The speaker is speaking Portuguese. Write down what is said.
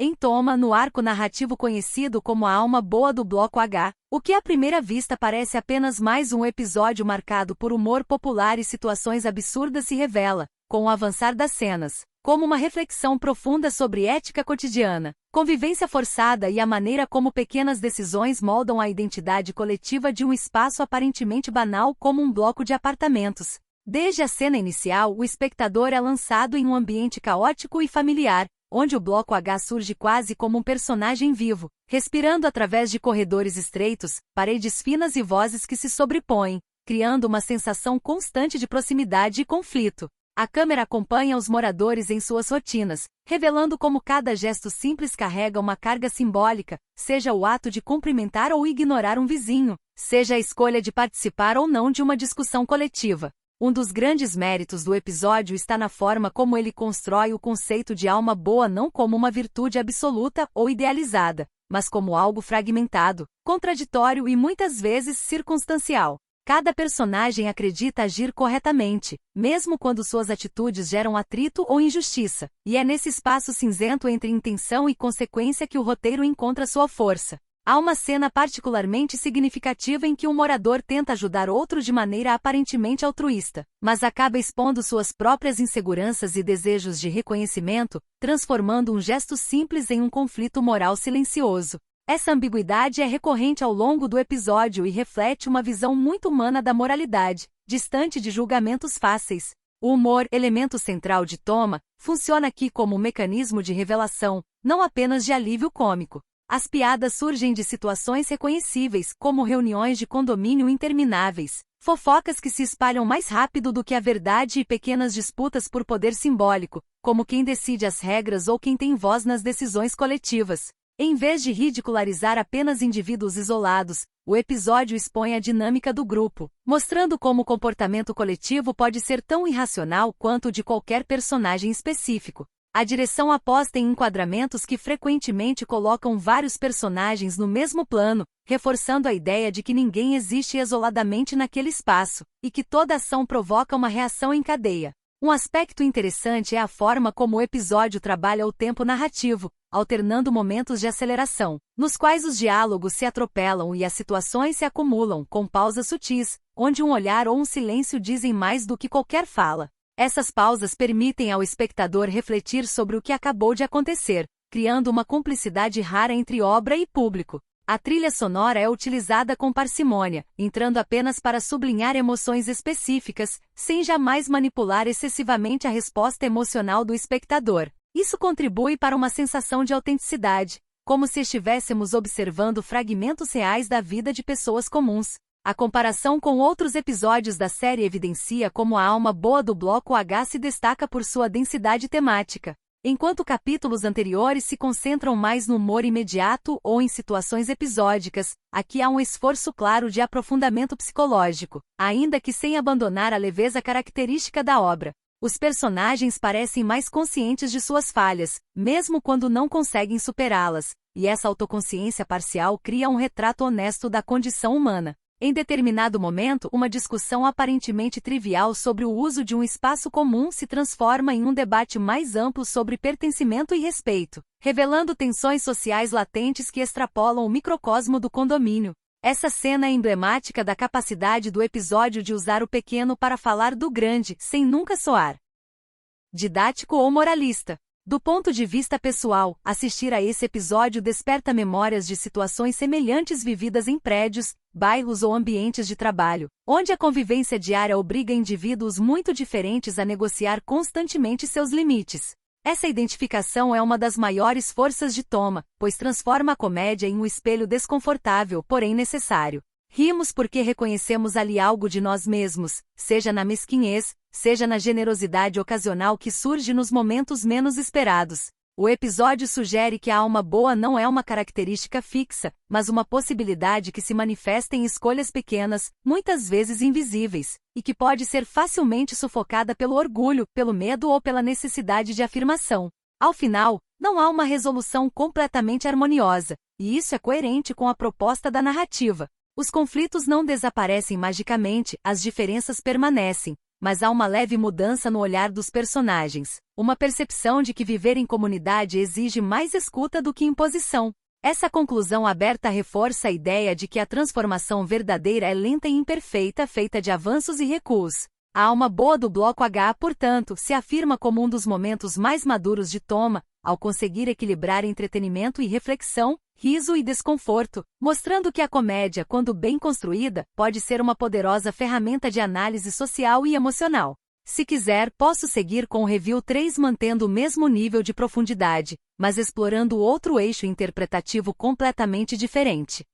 em Toma, no arco narrativo conhecido como a Alma Boa do Bloco H, o que à primeira vista parece apenas mais um episódio marcado por humor popular e situações absurdas se revela, com o avançar das cenas, como uma reflexão profunda sobre ética cotidiana, convivência forçada e a maneira como pequenas decisões moldam a identidade coletiva de um espaço aparentemente banal como um bloco de apartamentos. Desde a cena inicial, o espectador é lançado em um ambiente caótico e familiar, onde o Bloco H surge quase como um personagem vivo, respirando através de corredores estreitos, paredes finas e vozes que se sobrepõem, criando uma sensação constante de proximidade e conflito. A câmera acompanha os moradores em suas rotinas, revelando como cada gesto simples carrega uma carga simbólica, seja o ato de cumprimentar ou ignorar um vizinho, seja a escolha de participar ou não de uma discussão coletiva. Um dos grandes méritos do episódio está na forma como ele constrói o conceito de alma boa não como uma virtude absoluta ou idealizada, mas como algo fragmentado, contraditório e muitas vezes circunstancial. Cada personagem acredita agir corretamente, mesmo quando suas atitudes geram atrito ou injustiça, e é nesse espaço cinzento entre intenção e consequência que o roteiro encontra sua força. Há uma cena particularmente significativa em que um morador tenta ajudar outro de maneira aparentemente altruísta, mas acaba expondo suas próprias inseguranças e desejos de reconhecimento, transformando um gesto simples em um conflito moral silencioso. Essa ambiguidade é recorrente ao longo do episódio e reflete uma visão muito humana da moralidade, distante de julgamentos fáceis. O humor, elemento central de Toma, funciona aqui como um mecanismo de revelação, não apenas de alívio cômico. As piadas surgem de situações reconhecíveis, como reuniões de condomínio intermináveis, fofocas que se espalham mais rápido do que a verdade e pequenas disputas por poder simbólico, como quem decide as regras ou quem tem voz nas decisões coletivas. Em vez de ridicularizar apenas indivíduos isolados, o episódio expõe a dinâmica do grupo, mostrando como o comportamento coletivo pode ser tão irracional quanto o de qualquer personagem específico. A direção aposta em enquadramentos que frequentemente colocam vários personagens no mesmo plano, reforçando a ideia de que ninguém existe isoladamente naquele espaço, e que toda ação provoca uma reação em cadeia. Um aspecto interessante é a forma como o episódio trabalha o tempo narrativo, alternando momentos de aceleração, nos quais os diálogos se atropelam e as situações se acumulam, com pausas sutis, onde um olhar ou um silêncio dizem mais do que qualquer fala. Essas pausas permitem ao espectador refletir sobre o que acabou de acontecer, criando uma cumplicidade rara entre obra e público. A trilha sonora é utilizada com parcimônia, entrando apenas para sublinhar emoções específicas, sem jamais manipular excessivamente a resposta emocional do espectador. Isso contribui para uma sensação de autenticidade, como se estivéssemos observando fragmentos reais da vida de pessoas comuns. A comparação com outros episódios da série evidencia como a alma boa do Bloco H se destaca por sua densidade temática. Enquanto capítulos anteriores se concentram mais no humor imediato ou em situações episódicas, aqui há um esforço claro de aprofundamento psicológico, ainda que sem abandonar a leveza característica da obra. Os personagens parecem mais conscientes de suas falhas, mesmo quando não conseguem superá-las, e essa autoconsciência parcial cria um retrato honesto da condição humana. Em determinado momento, uma discussão aparentemente trivial sobre o uso de um espaço comum se transforma em um debate mais amplo sobre pertencimento e respeito, revelando tensões sociais latentes que extrapolam o microcosmo do condomínio. Essa cena é emblemática da capacidade do episódio de usar o pequeno para falar do grande, sem nunca soar didático ou moralista. Do ponto de vista pessoal, assistir a esse episódio desperta memórias de situações semelhantes vividas em prédios, bairros ou ambientes de trabalho, onde a convivência diária obriga indivíduos muito diferentes a negociar constantemente seus limites. Essa identificação é uma das maiores forças de Toma, pois transforma a comédia em um espelho desconfortável, porém necessário. Rimos porque reconhecemos ali algo de nós mesmos, seja na mesquinhez, seja na generosidade ocasional que surge nos momentos menos esperados. O episódio sugere que a alma boa não é uma característica fixa, mas uma possibilidade que se manifesta em escolhas pequenas, muitas vezes invisíveis, e que pode ser facilmente sufocada pelo orgulho, pelo medo ou pela necessidade de afirmação. Ao final, não há uma resolução completamente harmoniosa, e isso é coerente com a proposta da narrativa. Os conflitos não desaparecem magicamente, as diferenças permanecem, mas há uma leve mudança no olhar dos personagens, uma percepção de que viver em comunidade exige mais escuta do que imposição. Essa conclusão aberta reforça a ideia de que a transformação verdadeira é lenta e imperfeita, feita de avanços e recuos. A alma boa do Bloco H, portanto, se afirma como um dos momentos mais maduros de Toma, ao conseguir equilibrar entretenimento e reflexão, riso e desconforto, mostrando que a comédia, quando bem construída, pode ser uma poderosa ferramenta de análise social e emocional. Se quiser, posso seguir com o Review 3 mantendo o mesmo nível de profundidade, mas explorando outro eixo interpretativo completamente diferente.